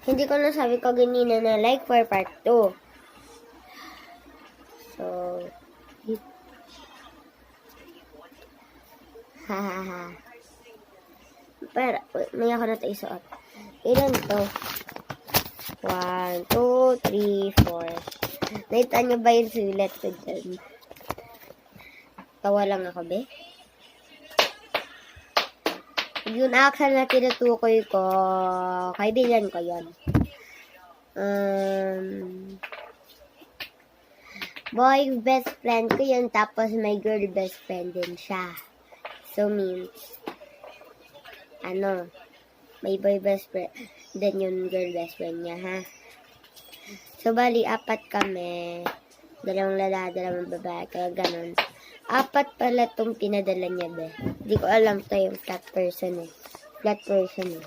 Hindi ko na sabi ko ganina na like for part 2. So, hahaha. Pero, may ako na ito isuot. Ilan to? 1, 2, 3, 4. Nakita nyo ba yung sulat ko dyan? Tawa lang ako, be. Yung action na tinutukoy ko, kaibigan ko yun. Boy best friend ko yun, tapos may girl best friend din siya. So means, may boy best friend, then yung girl best friend niya, ha? So, bali, 4 kami. 2 lalaki, 2 babae, kaya ganun. 4 pala tong pinadala niya, be. Hindi ko alam to yung flat person, eh. Flat person, eh.